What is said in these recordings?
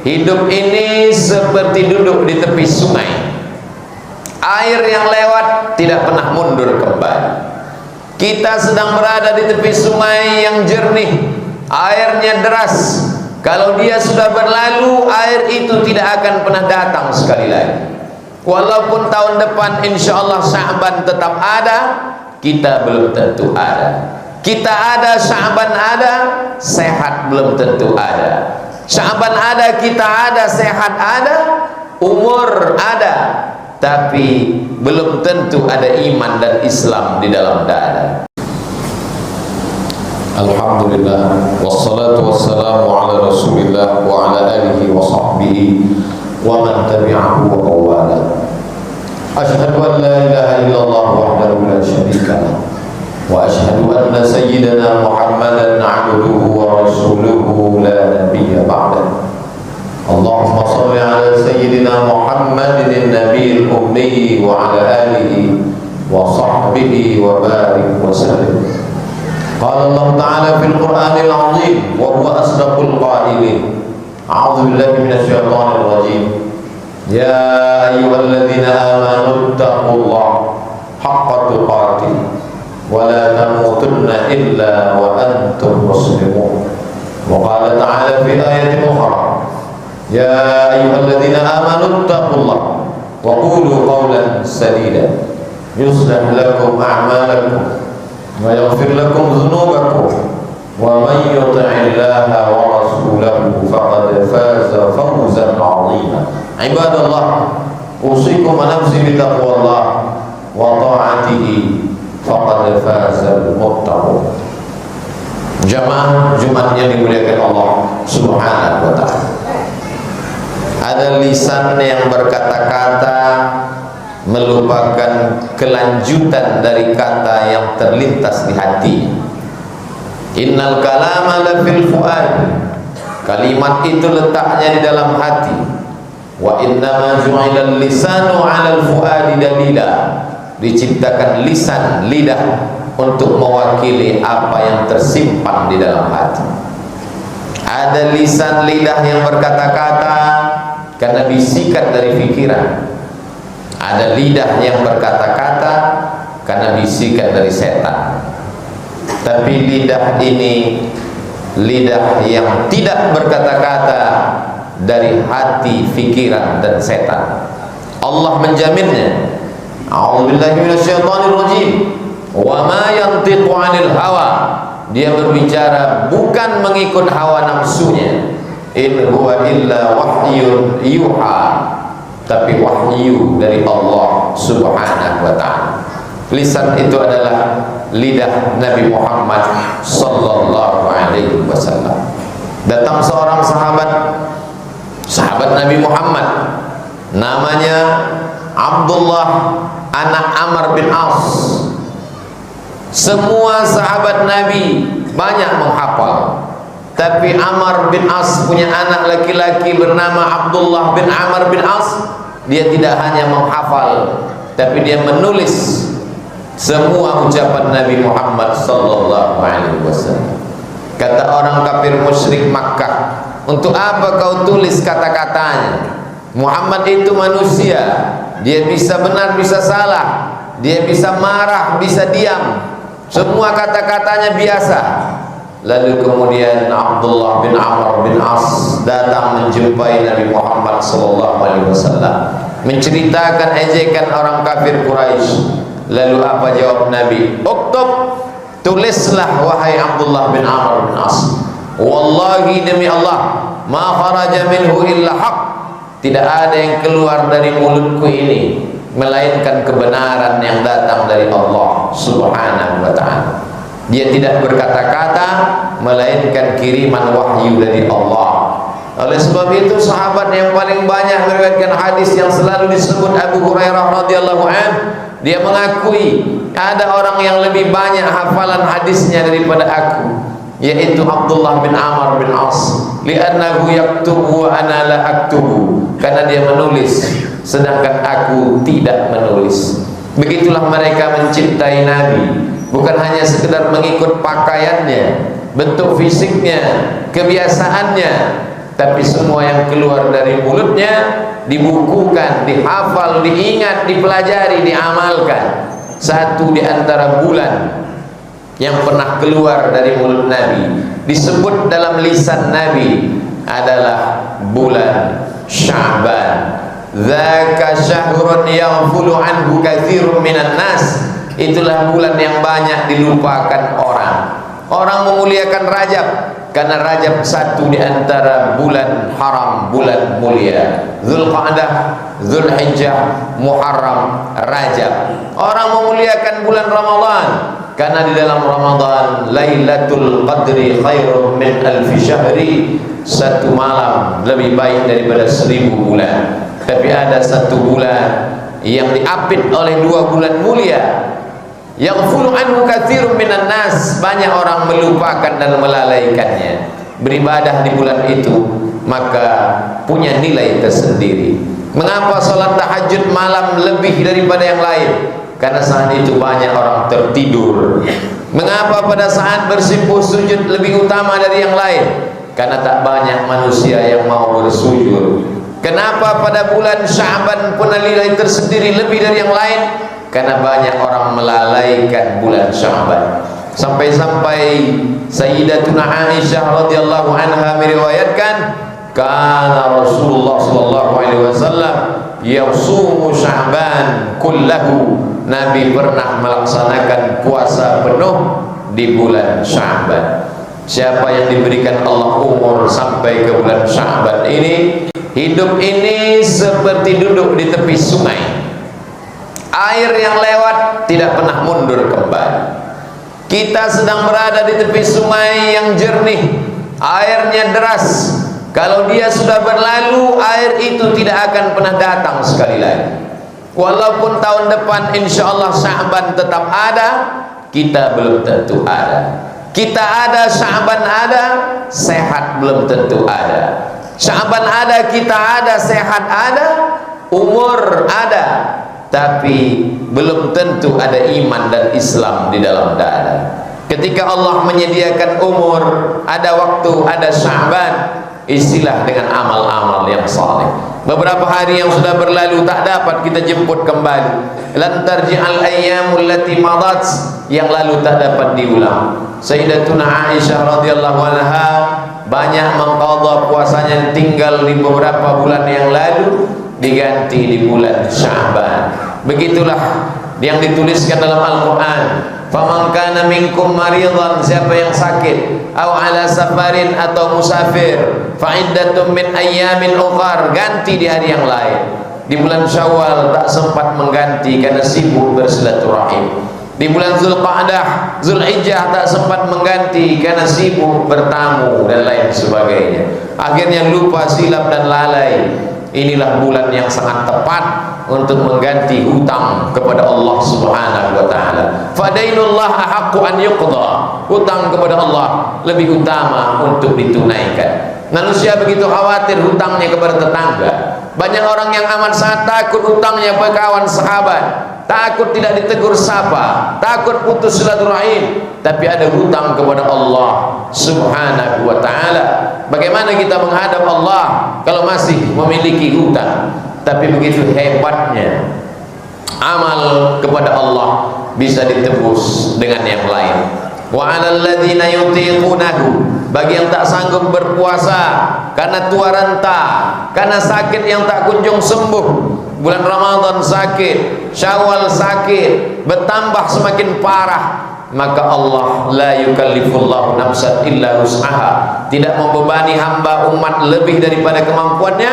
Hidup ini seperti duduk di tepi sungai. Air yang lewat tidak pernah mundur kembali. Kita sedang berada di tepi sungai yang jernih, airnya deras. Kalau dia sudah berlalu, air itu tidak akan pernah datang sekali lagi. Walaupun tahun depan insya Allah Sya'ban tetap ada, kita belum tentu ada. Kita ada, Sya'ban ada, sehat belum tentu ada. Sya'ban ada, kita ada, sehat ada, umur ada, tapi belum tentu ada iman dan Islam di dalam dada. Alhamdulillah, wassalatu wassalamu ala Rasulillah wa ala alihi wa sahbihi wa man tabi'ahu wa qawwala. Asyhadu an la ilaha illallah wahdahu la syarika lah, wa asyhadu anna sayyidana Muhammadan 'abduhu wa rasuluhu la nabiyya ba'dah. Allahumma shalli ala sayyidina Muhammadin an-nabiyil ummi wa ala alihi wa sahbihi wa barik wa sallim. Qala Allah ta'ala fil Qur'anil 'azim wa huwa asdaqul qailin. A'udzu billahi minasy syaithanir rajim. Ya ayyuhalladzina amanu taqullaha haqqa tuqatih wa la tamutunna illa wa antum muslimun. Wa qala ta'ala fi ayatin ukhra, ya ayyuhalladzina amanu taqullaha wa qulu qawlan sadida yuslih lakum a'malakum wa yaghfir lakum dhunubakum wa man yuti'illaha wa rasulahu faqad faza fawzan 'azima. Ibadallah, usikum wa nafsi bi taqwallah wa ta'atihi faqad fazal muttaqun. Jamaah Jumat yang dimuliakan Allah Subhanahu wa ta'ala. Ada lisan yang berkata-kata melupakan kelanjutan dari kata yang terlintas di hati. Innal kalama la fil fuad. Kalimat itu letaknya di dalam hati. Wa innama ju'ilal lisanu 'alal fuadi dalila. Diciptakan lisan, lidah untuk mewakili apa yang tersimpan di dalam hati. Ada lisan, lidah yang berkata-kata karena bisikan dari pikiran. Ada lidah yang berkata-kata karena bisikan dari setan. Tapi lidah ini lidah yang tidak berkata-kata dari hati, pikiran dan setan. Allah menjaminnya. A'udzubillahi minasyaitonir rajim. Wa ma yantiqu 'anil hawa. Dia berbicara bukan mengikut hawa nafsunya. In huwa illa wahyun yuha. Tapi wahyu dari Allah Subhanahu wa ta'ala. Lisan itu adalah lidah Nabi Muhammad sallallahu alaihi wasallam. Datang seorang sahabat Nabi Muhammad, namanya Abdullah anak Amr bin As. Semua sahabat Nabi banyak menghafal, tapi Amr bin As punya anak laki-laki bernama Abdullah bin Amr bin As. Dia tidak hanya menghafal, tapi dia menulis semua ucapan Nabi Muhammad sallallahu alaihi wasallam. Kata orang kafir musyrik Makkah, untuk apa kau tulis kata-katanya? Muhammad itu manusia, dia bisa benar bisa salah, dia bisa marah bisa diam, semua kata-katanya biasa. Lalu kemudian Abdullah bin Amr bin As datang menjumpai Nabi Muhammad sallallahu alaihi wasallam, menceritakan ejekan orang kafir Quraisy. Lalu apa jawab Nabi? Uktub, tulislah wahai Abdullah bin Amr bin As. Wallahi demi Allah, ma kharaja minhu illa haq. Tidak ada yang keluar dari mulutku ini melainkan kebenaran yang datang dari Allah Subhanahu wa ta'ala. Dia tidak berkata-kata melainkan kiriman wahyu dari Allah. Oleh sebab itu sahabat yang paling banyak meriwayatkan hadis yang selalu disebut Abu Hurairah radhiyallahu anhu, dia mengakui ada orang yang lebih banyak hafalan hadisnya daripada aku, yaitu Abdullah bin Amr bin As. Li'annahu yaktubu wa ana la aktubu. Karena dia menulis sedangkan aku tidak menulis. Begitulah mereka mencintai Nabi, bukan hanya sekedar mengikut pakaiannya, bentuk fisiknya, kebiasaannya, tapi semua yang keluar dari mulutnya dibukukan, dihafal, diingat, dipelajari, diamalkan. Satu di antara bulan yang pernah keluar dari mulut Nabi, disebut dalam lisan Nabi, adalah bulan Sya'ban. Dzaka syahrun yaghfulu anhu katsirun minan nas. Itulah bulan yang banyak dilupakan orang. Orang memuliakan Rajab karena Rajab satu di antara bulan haram, bulan mulia. Dzulqa'dah, Dzulhijjah, Muharram, Rajab. Orang memuliakan bulan Ramadan karena di dalam Ramadan Lailatul Qadri khairum min alfi syahri. Satu malam lebih baik daripada 1000 bulan. Tapi ada satu bulan yang diapit oleh 2 bulan mulia. Yaghfulu anhu katsirun minan nas, banyak orang melupakan dan melalaikannya. Beribadah di bulan itu maka punya nilai tersendiri. Mengapa salat tahajud malam lebih daripada yang lain? Karena saat itu banyak orang tertidur. Mengapa pada saat bersimpuh sujud lebih utama dari yang lain? Karena tak banyak manusia yang mau bersujud. Kenapa pada bulan Sya'ban punya nilai tersendiri lebih dari yang lain? Karena banyak orang melalaikan bulan Sya'ban. Sampai-sampai Sayyidatuna Aisyah radhiyallahu anha meriwayatkan, kana Rasulullah sallallahu alaihi wasallam yasumu Sya'ban kullahu. Nabi pernah melaksanakan puasa penuh di bulan Sya'ban. Siapa yang diberikan Allah umur sampai ke bulan Sya'ban ini, hidup ini seperti duduk di tepi sungai. Air yang lewat tidak pernah mundur kembali. Kita sedang berada di tepi sungai yang jernih, airnya deras. Kalau dia sudah berlalu, air itu tidak akan pernah datang sekali lagi. Walaupun tahun depan insya Allah Sya'ban tetap ada, kita belum tentu ada. Kita ada, Sya'ban ada, sehat belum tentu ada. Sya'ban ada, kita ada, sehat ada, umur ada, tapi belum tentu ada iman dan Islam di dalam dada. Ketika Allah menyediakan umur, ada waktu, ada Sya'ban, isilah dengan amal-amal yang saleh. Beberapa hari yang sudah berlalu tak dapat kita jemput kembali. Lan tarji'al ayyamul lati madat, yang lalu tak dapat diulang. Sayyidatuna Aisyah radhiyallahu anha banyak mengqadha puasanya yang tinggal di beberapa bulan yang lalu diganti di bulan Sya'ban. Begitulah yang dituliskan dalam Al-Quran. Faman kana minkum maridan, siapa yang sakit, aw ala safarin, atau musafir, fa iddatun min ayyamin ukhar, ganti di hari yang lain. Di bulan Syawal tak sempat mengganti karena sibuk bersilaturahim. Di bulan Dzulqa'dah, Dzulhijjah tak sempat mengganti karena sibuk bertamu dan lain sebagainya. Akhirnya lupa, silap dan lalai. Inilah bulan yang sangat tepat untuk mengganti hutang kepada Allah Subhanahu wa taala. Fadainullah ahaqqu an yuqda. Hutang kepada Allah lebih utama untuk ditunaikan. Manusia begitu khawatir hutangnya kepada tetangga. Banyak orang yang amat sangat takut hutangnya pada kawan sahabat, takut tidak ditegur sapa, takut putus silaturahim, tapi ada hutang kepada Allah Subhanahu wa taala. Bagaimana kita menghadap Allah kalau masih memiliki hutang? Tapi begitu hebatnya amal kepada Allah bisa ditebus dengan yang lain. Wa 'alal ladzina yutiqunahu, bagi yang tak sanggup berpuasa karena tua renta, karena sakit yang tak kunjung sembuh. Bulan Ramadan sakit, Syawal sakit, bertambah semakin parah, maka Allah la yukallifullahu nafsan illa wus'aha, tidak membebani hamba umat lebih daripada kemampuannya,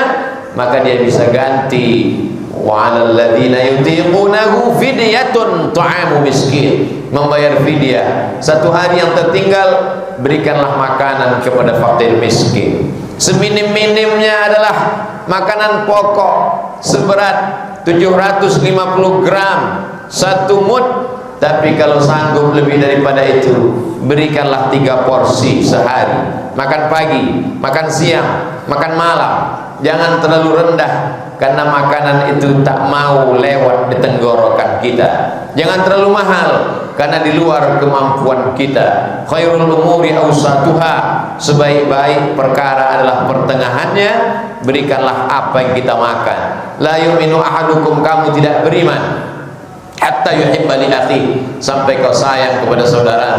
maka dia bisa ganti. Wa 'alal ladzina yutiqunahu fidyatun ta'amu miskin, membayar fidyah. Satu hari yang tertinggal berikanlah makanan kepada fakir miskin. Seminim-minimnya adalah makanan pokok seberat 750 gram, 1 mud. Tapi kalau sanggup lebih daripada itu, berikanlah 3 porsi sehari. Makan pagi, makan siang, makan malam. Jangan terlalu rendah, karena makanan itu tak mau lewat di tenggorokan kita. jangan terlalu mahal karena di luar kemampuan kita. Khairul umuri awsatuha, sebaik-baik perkara adalah pertengahannya. Berikanlah apa yang kita makan. La yu'minu ahadukum, kamu tidak beriman hatta yuhibba li akhihi, sampai kau sayang kepada saudara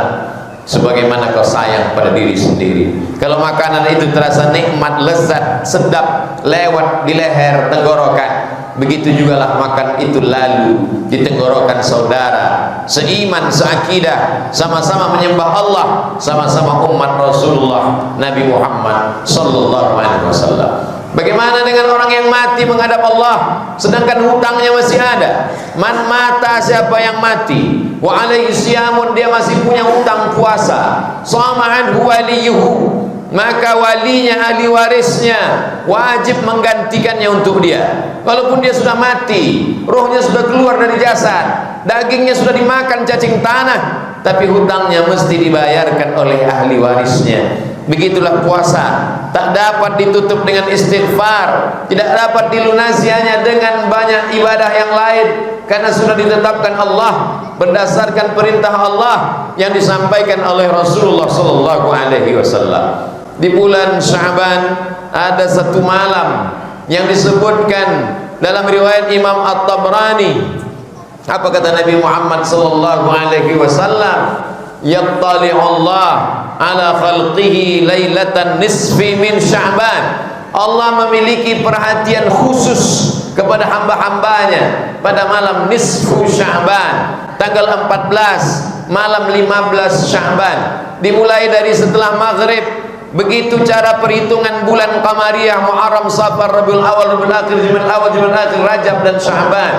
sebagaimana kau sayang pada diri sendiri. Kalau makanan itu terasa nikmat, lezat, sedap, lewat di leher tenggorokan, begitu jugalah makan itu lalu di tenggorokan saudara seiman, seakidah, sama-sama menyembah Allah, sama-sama umat Rasulullah Nabi Muhammad sallallahu alaihi wasallam. Bagaimana dengan orang yang mati menghadap Allah sedangkan hutangnya masih ada? Man mata, siapa yang mati, wa alaihi siyamun, dia masih punya hutang puasa, sama anhu waliyuhu, maka walinya, ahli warisnya wajib menggantikannya untuk dia. Walaupun dia sudah mati, rohnya sudah keluar dari jasad, dagingnya sudah dimakan cacing tanah, tapi hutangnya mesti dibayarkan oleh ahli warisnya. Begitulah puasa, tak dapat ditutup dengan istighfar, tidak dapat dilunasi hanya dengan banyak ibadah yang lain, karena sudah ditetapkan Allah berdasarkan perintah Allah yang disampaikan oleh Rasulullah sallallahu alaihi wasallam. Di bulan Sya'ban ada satu malam yang disebutkan dalam riwayat Imam At-Tabrani. Apa kata Nabi Muhammad sallallahu alaihi wasallam? Yattali'u Allah ala khalqihi lailatan nisfi min Sya'ban. Allah memiliki perhatian khusus kepada hamba-hambanya pada malam nisfu Sya'ban, tanggal 14 malam 15 Sya'ban, dimulai dari setelah maghrib. Begitu cara perhitungan bulan Qamariyah, Muharram, Safar, Rabiul Awal, Rabiul Akhir, Jumadil Awal, Jumadil Akhir, Rajab dan Sya'ban.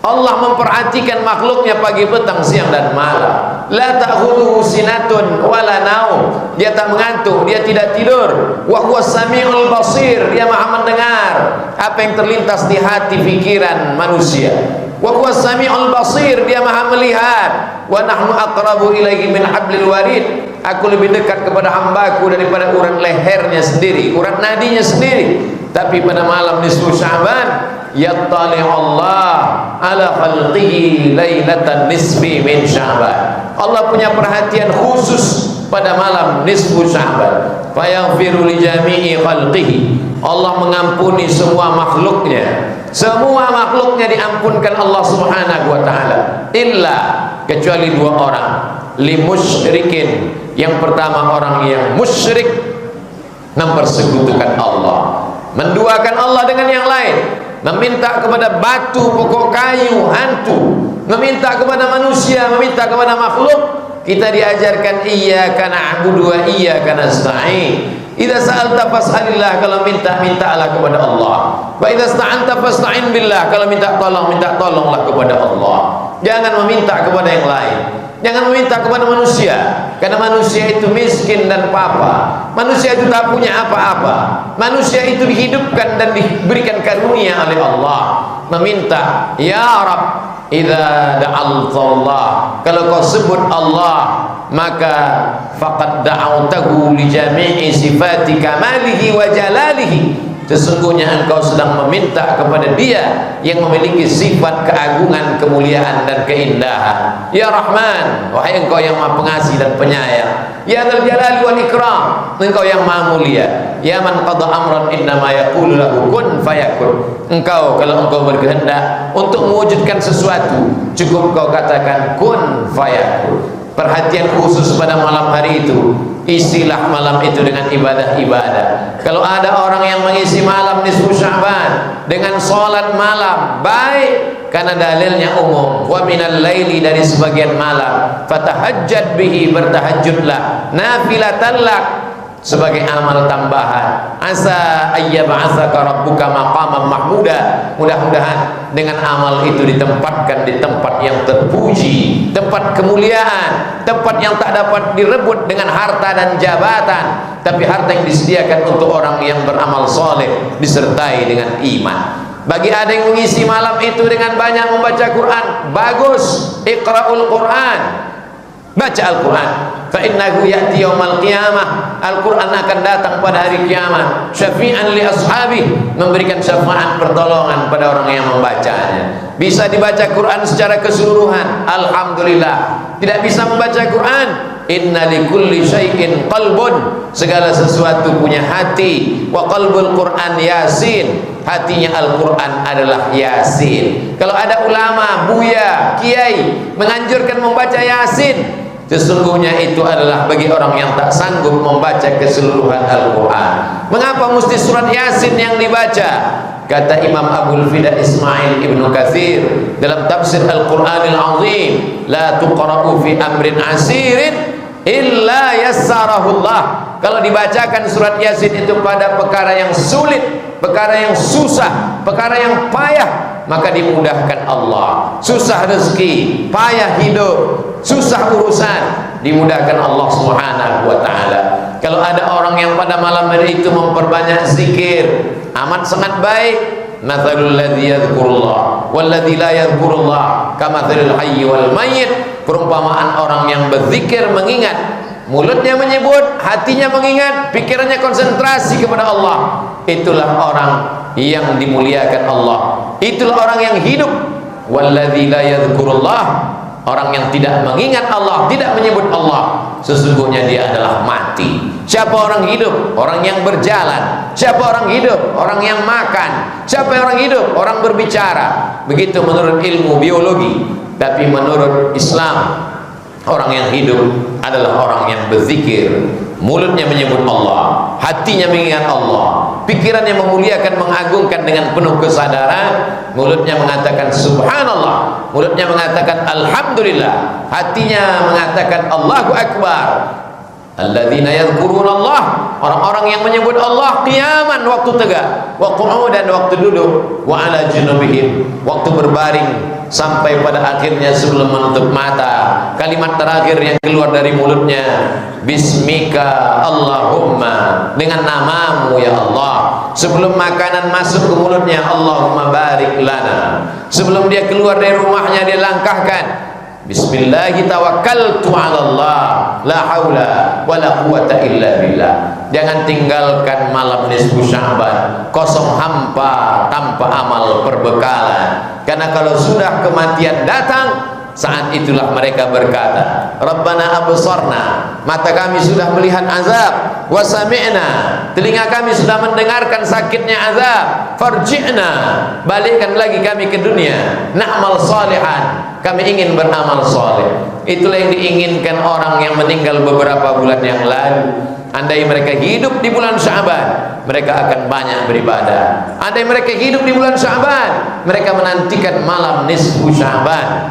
Allah memperhatikan makhluknya pagi, petang, siang dan malam. La ta'khudhuhu sinatun wala naum, dia tak mengantuk, dia tidak tidur. Wa huwas samiul basir, dia maha mendengar apa yang terlintas di hati pikiran manusia. Wa huwas samiul basir, dia maha melihat. Wa nahnu aqrabu ilaihi min hablil warid, aku lebih dekat kepada hambaku daripada urat lehernya sendiri, urat nadinya sendiri. Tapi pada malam nisfu Sya'ban, yattali'u Allah ala khalqihi lailatan nisfi min Sya'ban. Allah punya perhatian khusus pada malam nisfu Sya'ban. Fayaghfiru li jami'i khalqihi, Allah mengampuni semua makhluknya. Semua makhluknya diampunkan Allah subhanahu wa ta'ala, illa, kecuali dua orang. Li musyrikin, yang pertama orang yang musyrik, mempersekutukan Allah, menduakan Allah dengan yang lain, meminta kepada batu, pokok kayu, hantu, meminta kepada manusia, meminta kepada makhluk. Kita diajarkan iyyaka na'budu wa iyyaka nasta'in. Idza sa'alta fas'alillah, kalau minta, mintalah kepada Allah. Wa idza sta'anta fasta'in billah, kalau minta tolong, minta tolonglah kepada Allah. Jangan meminta kepada yang lain, jangan meminta kepada manusia, karena manusia itu miskin dan papa. Manusia itu tak punya apa-apa. Manusia itu dihidupkan dan diberikan karunia oleh Allah. Meminta, ya Rab, idza da'altallah, kalau kau sebut Allah, maka faqad da'awtahu li jami'i sifati kamalihi wa jalalihi, sesungguhnya engkau sedang meminta kepada Dia yang memiliki sifat keagungan, kemuliaan dan keindahan. Ya Rahman, wahai engkau yang maha pengasih dan penyayang. Ya Dzal Jalali wal Ikram, engkau yang maha mulia. Ya man qada amran innama yaqulu lahu kun fayakun, engkau kalau engkau berkehendak untuk mewujudkan sesuatu, cukup kau katakan kun fayakun. Perhatian khusus pada malam hari itu, isilah malam itu dengan ibadah-ibadah. Kalau ada orang yang mengisi malam nisfu Sya'ban dengan salat malam, baik, karena dalilnya umum. Wa minal laili, dari sebagian malam, fatahajjad bihi, bertahajudlah, nafilatan lak, sebagai amal tambahan. Asa ayyab'atsaka rabbuka maqaman mahmuda, mudah-mudahan dengan amal itu ditempatkan di tempat yang terpuji, tempat kemuliaan, tempat yang tak dapat direbut dengan harta dan jabatan, tapi harta yang disediakan untuk orang yang beramal soleh disertai dengan iman. Bagi ada yang mengisi malam itu dengan banyak membaca Quran, bagus, iqra'ul Quran. Baca Al-Quran. Fa innahu ya'ti yaumal qiyamah. Al-Quran akan datang pada hari kiamat. Syafi'an li ashabi, memberikan syafaat pertolongan pada orang yang membacanya. Bisa dibaca Quran secara keseluruhan, alhamdulillah. Tidak bisa membaca Quran, inna likulli syai'in qalbun, segala sesuatu punya hati. Wa qalbul Quran Yasin, hatinya Al-Quran adalah Yasin. Kalau ada ulama, buya, kiai menganjurkan membaca Yasin, sesungguhnya itu adalah bagi orang yang tak sanggup membaca keseluruhan Al-Quran. Mengapa mesti surat Yasin yang dibaca? Kata Imam Abul Fida Ismail Ibnu Katsir dalam tafsir Al-Quranil Azim, la tuqra'u fi amrin asirin illa yassarahullah. Kalau dibacakan surat Yasin itu pada perkara yang sulit, perkara yang susah, perkara yang payah, maka dimudahkan Allah. Susah rezeki, payah hidup, susah urusan, dimudahkan Allah Subhanahu wa ta'ala. Kalau ada orang yang pada malam hari itu memperbanyak zikir, amat sangat baik. Mathalul ladzi yadhkurullah wal ladzi la yadhkurullah kamathalil hayy wal mayyit. Perumpamaan orang yang berzikir, mengingat, mulutnya menyebut, hatinya mengingat, pikirannya konsentrasi kepada Allah, itulah orang yang dimuliakan Allah. Itulah orang yang hidup. Walladzi la yadhkurullah, orang yang tidak mengingat Allah, tidak menyebut Allah, sesungguhnya dia adalah mati. Siapa orang hidup? Orang yang berjalan. Siapa orang hidup? Orang yang makan. Siapa orang hidup? Orang berbicara. Begitu menurut ilmu biologi. Tapi menurut Islam, orang yang hidup adalah orang yang berzikir, mulutnya menyebut Allah, hatinya mengingat Allah, pikirannya memuliakan, mengagungkan dengan penuh kesadaran, mulutnya mengatakan subhanallah, mulutnya mengatakan alhamdulillah, hatinya mengatakan Allahu Akbar. Alladzina yadhkurunallah, orang-orang yang menyebut Allah qiyaman, waktu tegak, wa qu'udan, waktu duduk, wa ala junubihim, waktu berbaring, sampai pada akhirnya sebelum menutup mata, kalimat terakhir yang keluar dari mulutnya, bismika Allahumma, dengan namamu ya Allah. Sebelum makanan masuk ke mulutnya, Allahumma barik lana. Sebelum dia keluar dari rumahnya, dia langkahkan, bismillahi tawakkaltu ala Allah, la haula wa la quwata illa billah. Jangan tinggalkan malam nisfu Sya'ban kosong hampa tanpa amal perbekalan. Karena kalau sudah kematian datang, saat itulah mereka berkata, Rabbana absarna, mata kami sudah melihat azab, wa sami'na, telinga kami sudah mendengarkan sakitnya azab, farji'na, balikkan lagi kami ke dunia, na'mal salihan, kami ingin beramal saleh. Itulah yang diinginkan orang yang meninggal beberapa bulan yang lalu. Andai mereka hidup di bulan Sya'ban, mereka akan banyak beribadah. Andai mereka hidup di bulan Sya'ban, mereka menantikan malam nisfu Sya'ban.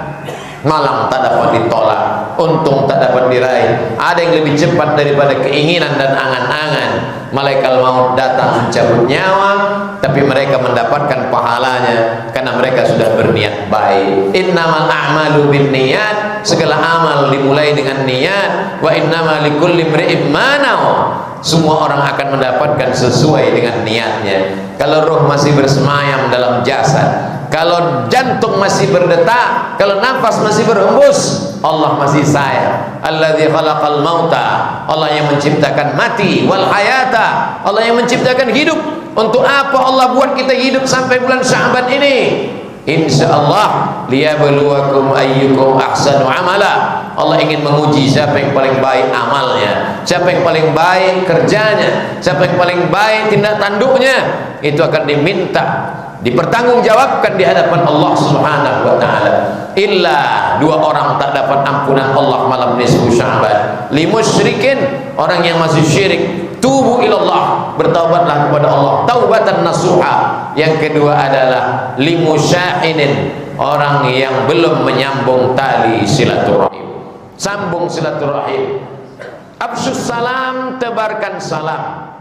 Malam tak dapat ditolak, untung tak dapat diraih. Ada yang lebih cepat daripada keinginan dan angan-angan. Malaikat maut datang mencabut nyawa, tapi mereka mendapatkan pahalanya karena mereka sudah berniat baik. Innamal a'malu binniyat, segala amal dimulai dengan niat. Wa innamal likulli imri'in ma nawa, semua orang akan mendapatkan sesuai dengan niatnya. Kalau roh masih bersemayam dalam jasad, kalau jantung masih berdetak, kalau nafas masih berhembus, Allah masih sayang. Alladzi khalaqal mauta, Allah yang menciptakan mati, wal hayata, Allah yang menciptakan hidup. Untuk apa Allah buat kita hidup sampai bulan Sya'ban ini? Insyaallah liyabluwakum ayyukum ahsanu amala. Allah ingin menguji siapa yang paling baik amalnya, siapa yang paling baik kerjanya, siapa yang paling baik tindak tanduknya. Itu akan diminta, dipertanggungjawabkan di hadapan Allah Subhanahu wa ta'ala. Illa dua orang tak dapat ampunan Allah malam nisfu Sya'ban. Limusyrikin, orang yang masih syirik, tubu ilallah, bertaubatlah kepada Allah taubatan nasuha. Yang kedua adalah limusyahinin, orang yang belum menyambung tali silaturahim. Sambung silaturahim. Absyus salam, tebarkan salam.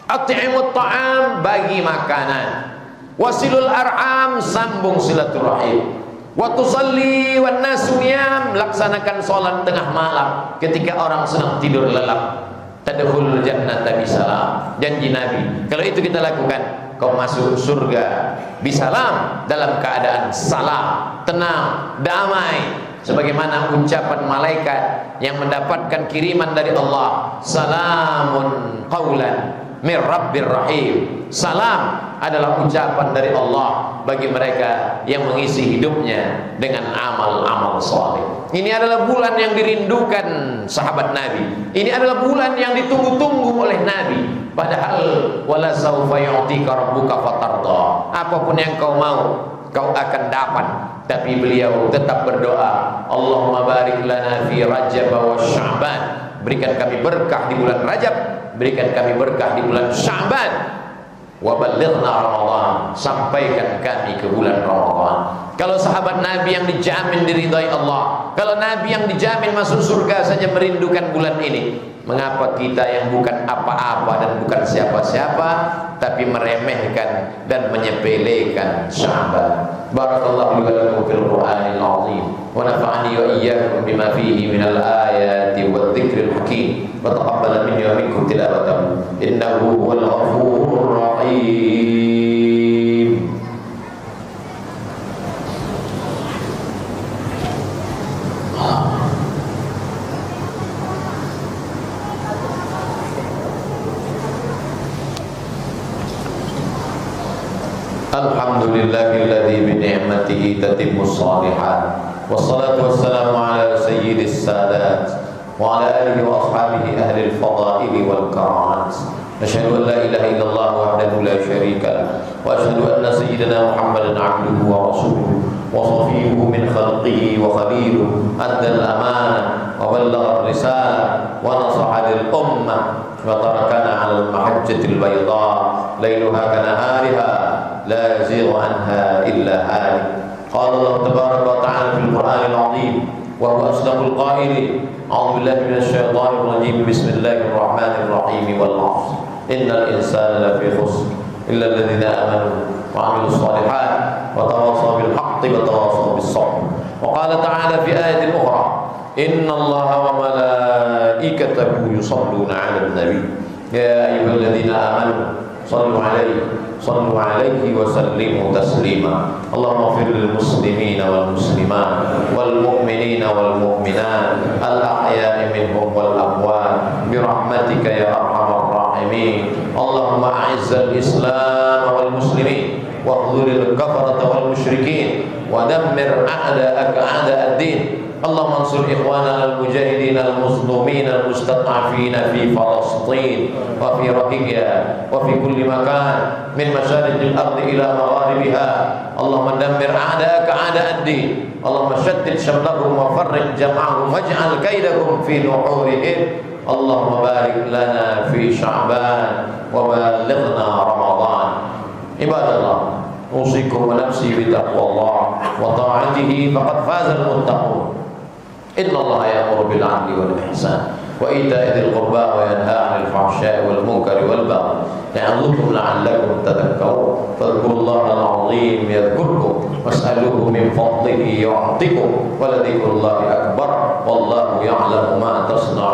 At'imut ta'am, bagi makanan. Wasilul arham, sambung silaturahim. Wa tusalli wan nasu niyam, laksanakan salat tengah malam ketika orang sedang tidur lelap. Tadkhulul jannata bisalam, janji Nabi. Kalau itu kita lakukan, kau masuk surga bisalam, dalam keadaan salam, tenang, damai. sebagaimana ucapan malaikat yang mendapatkan kiriman dari Allah, salamun qaulan mir rabbir rahim. Salam adalah ucapan dari Allah bagi mereka yang mengisi hidupnya dengan amal-amal saleh. Ini adalah bulan yang dirindukan sahabat Nabi. Ini adalah bulan yang ditunggu-tunggu oleh Nabi. Padahal wala saufa yu'tika rabbuka fatarda. Apapun yang kau mau, kau akan dapat. Tapi beliau tetap berdoa, Allahumma barik lana fi Rajab wa Sya'ban. Berikan kami berkah di bulan Rajab, berikan kami berkah di bulan Sya'ban. Wa ballighna Ramadan, sampaikan kami ke bulan Ramadan. Kalau sahabat Nabi yang dijamin diridhai Allah, kalau Nabi yang dijamin masuk surga saja merindukan bulan ini, mengapa kita yang bukan apa-apa dan bukan siapa-siapa tapi meremehkan dan menyepelekan Sya'ban? Barakallahu li wa lakum fil Qur'anil 'azim wa nafa'ani wa iyyakum bima fihi minal ayati wadh-dhikril hakim wa taqabbala minni wa minkum tilawatahu innahu huwal ghafurur rahim. Alhamdulillahilladzi bi ni'matihi tatimmus shalihat. Wassalatu wassalamu ala sayyidis sadat wa ala alihi wa ashabihi ahlil fadaili wal karamat. Asyhadu an la ilaha illallah wahdahu la syarika lah wa asyhadu anna sayyidina Muhammadan 'abduhu wa rasuluhu wa safiyyuhu min khalqihi wa khaliluhu addal amanah wa ballagha ar-risalah wa nasaha lil ummah wa tarakana 'alal mahajjatil bayda lailuha kanahariha la yazighu anha illa halik. Qala Allah tabaraka wa ta'ala fil Qur'anil 'azim wa huwa asdaqul qailin. A'udzu billahi minasy syaithanir rajim. Bismillahir rahmanir rahim. Wal 'ashr innal insana lafi khusr illa alladhina amanu wa 'amilus shalihat wa tawassaw bil haqqi wa tawassaw bis sabr. Wa qala ta'ala fi ayatin ukhra innallaha wa malaikatahu yusalluna 'alan nabi ya ayyuhalladzina amanu sallu 'alaihi wa sallimu taslima. Allahumma ighfir lil muslimina wal muslimat wal mu'minina wal mu'minat al ahya'i minhum wal amwat bi rahmatika ya arhamar rahimin. Allahumma a'izzal islam wal muslimin wa khudhuril kafarata wal musyrikin wa dammir a'da'aka a'da'ad-din. اللهم انصر إخواننا المجاهدين المظلومين المستضعفين في فلسطين وفي رقيقها وفي كل مكان من مشارق الأرض إلى مغاربها. اللهم دمر أعداءك أعداء الدين. اللهم شتت شملهم وفرق جمعهم واجعل كيدهم في نحورهم. اللهم بارك لنا في شعبان وبلغنا رمضان. عباد الله أوصيكم ونفسي بتقوى الله وطاعته فقد فاز المتقون. إن الله يأمر بالعدل والإحسان وإيتاء ذي القربى وينهى عن الفحشاء والمنكر والبغي يعظكم لعلكم تذكرون. فاذكروا الله العظيم يذكركم واسألوه من فضله يعطكم ولذكر الله أكبر والله يعلم ما تصنعون.